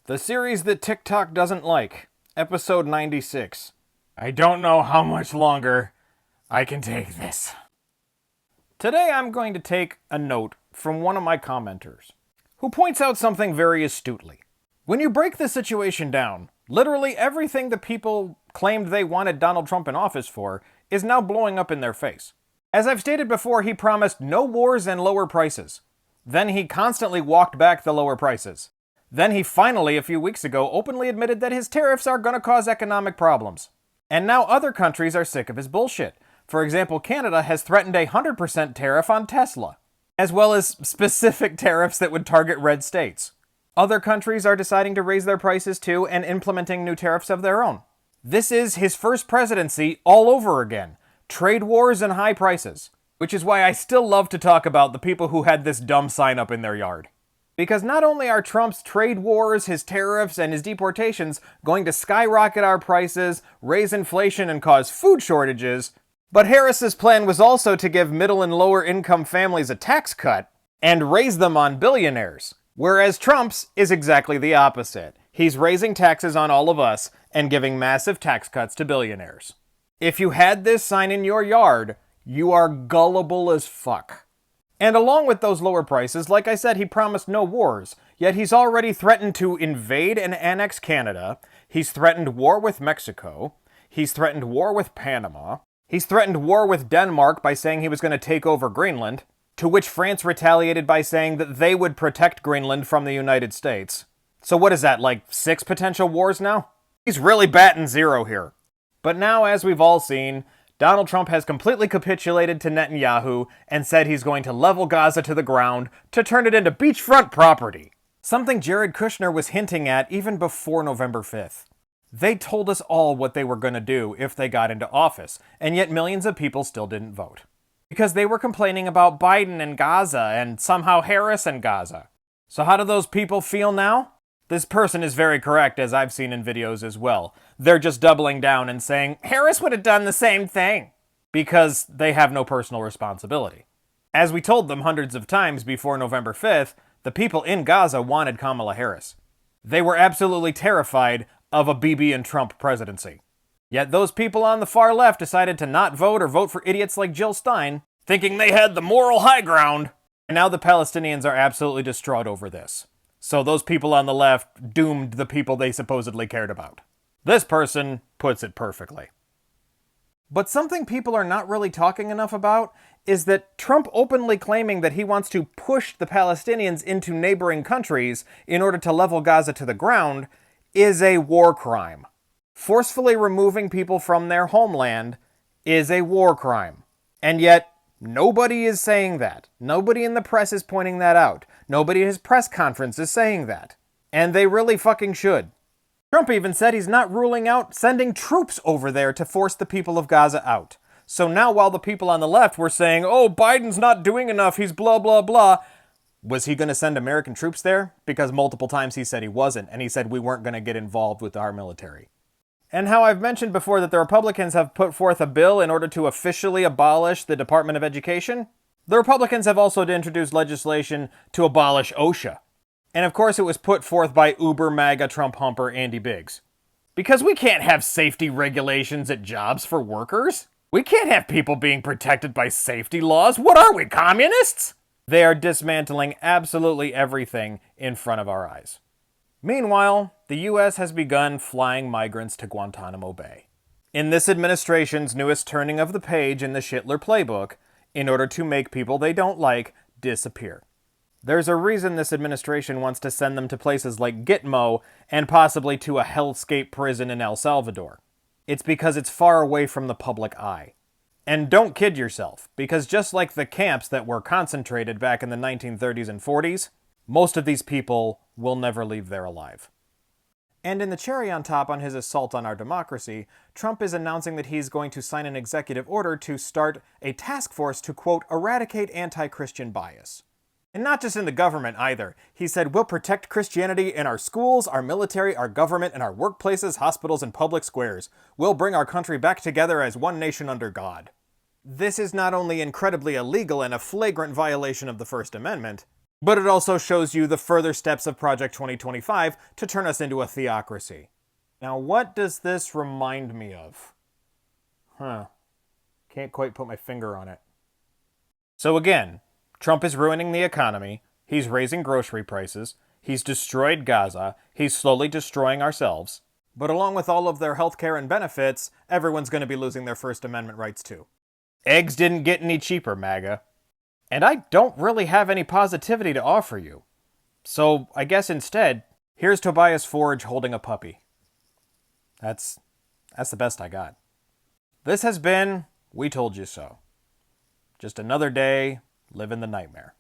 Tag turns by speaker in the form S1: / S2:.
S1: The series that TikTok doesn't like. Episode 96. I don't know how much longer I can take this. Today I'm going to take a note from one of my commenters, who points out something very astutely. When you break the situation down, literally everything the people claimed they wanted Donald Trump in office for is now blowing up in their face. As I've stated before, he promised no wars and lower prices. Then he constantly walked back the lower prices. Then he finally, a few weeks ago, openly admitted that his tariffs are going to cause economic problems. And now other countries are sick of his bullshit. For example, Canada has threatened a 100% tariff on Tesla, as well as specific tariffs that would target red states. Other countries are deciding to raise their prices too and implementing new tariffs of their own. This is his first presidency all over again. Trade wars and high prices. Which is why I still love to talk about the people who had this dumb sign up in their yard. Because not only are Trump's trade wars, his tariffs, and his deportations going to skyrocket our prices, raise inflation, and cause food shortages, but Harris's plan was also to give middle and lower income families a tax cut and raise them on billionaires. Whereas Trump's is exactly the opposite. He's raising taxes on all of us and giving massive tax cuts to billionaires. If you had this sign in your yard, you are gullible as fuck. And along with those lower prices, like I said, he promised no wars, yet he's already threatened to invade and annex Canada, he's threatened war with Mexico, he's threatened war with Panama, he's threatened war with Denmark by saying he was going to take over Greenland, to which France retaliated by saying that they would protect Greenland from the United States. So what is that, like 6 potential wars now? He's really batting zero here. But now, as we've all seen, Donald Trump has completely capitulated to Netanyahu and said he's going to level Gaza to the ground to turn it into beachfront property. Something Jared Kushner was hinting at even before November 5th. They told us all what they were going to do if they got into office, and yet millions of people still didn't vote. Because they were complaining about Biden and Gaza and somehow Harris and Gaza. So how do those people feel now? This person is very correct, as I've seen in videos as well. They're just doubling down and saying, Harris would have done the same thing, because they have no personal responsibility. As we told them hundreds of times before November 5th, the people in Gaza wanted Kamala Harris. They were absolutely terrified of a Bibi and Trump presidency. Yet those people on the far left decided to not vote or vote for idiots like Jill Stein, thinking they had the moral high ground. And now the Palestinians are absolutely distraught over this. So those people on the left doomed the people they supposedly cared about. This person puts it perfectly. But something people are not really talking enough about is that Trump openly claiming that he wants to push the Palestinians into neighboring countries in order to level Gaza to the ground is a war crime. Forcefully removing people from their homeland is a war crime. And yet, nobody is saying that. Nobody in the press is pointing that out. Nobody at his press conference is saying that. And they really fucking should. Trump even said he's not ruling out sending troops over there to force the people of Gaza out. So now while the people on the left were saying, oh, Biden's not doing enough, he's blah, blah, blah, was he going to send American troops there? Because multiple times he said he wasn't, and he said we weren't going to get involved with our military. And how I've mentioned before that the Republicans have put forth a bill in order to officially abolish the Department of Education, the Republicans have also introduced legislation to abolish OSHA. And of course it was put forth by uber MAGA Trump humper Andy Biggs. Because we can't have safety regulations at jobs for workers. We can't have people being protected by safety laws. What are we, communists? They are dismantling absolutely everything in front of our eyes. Meanwhile, the U.S. has begun flying migrants to Guantanamo Bay. In this administration's newest turning of the page in the Schittler playbook, in order to make people they don't like disappear. There's a reason this administration wants to send them to places like Gitmo and possibly to a hellscape prison in El Salvador. It's because it's far away from the public eye. And don't kid yourself, because just like the camps that were concentrated back in the 1930s and 40s, most of these people will never leave there alive. And in the cherry on top on his assault on our democracy, Trump is announcing that he's going to sign an executive order to start a task force to, quote, eradicate anti-Christian bias. And not just in the government either. He said, we'll protect Christianity in our schools, our military, our government, and our workplaces, hospitals, and public squares. We'll bring our country back together as one nation under God. This is not only incredibly illegal and a flagrant violation of the First Amendment, But it also shows you the further steps of Project 2025 to turn us into a theocracy. Now, what does this remind me of? Can't quite put my finger on it. So again, Trump is ruining the economy, he's raising grocery prices, he's destroyed Gaza, he's slowly destroying ourselves. But along with all of their healthcare and benefits, everyone's going to be losing their First Amendment rights too. Eggs didn't get any cheaper, MAGA. And I don't really have any positivity to offer you. So I guess instead, here's Tobias Forge holding a puppy. That's the best I got. This has been We Told You So. Just another day living the nightmare.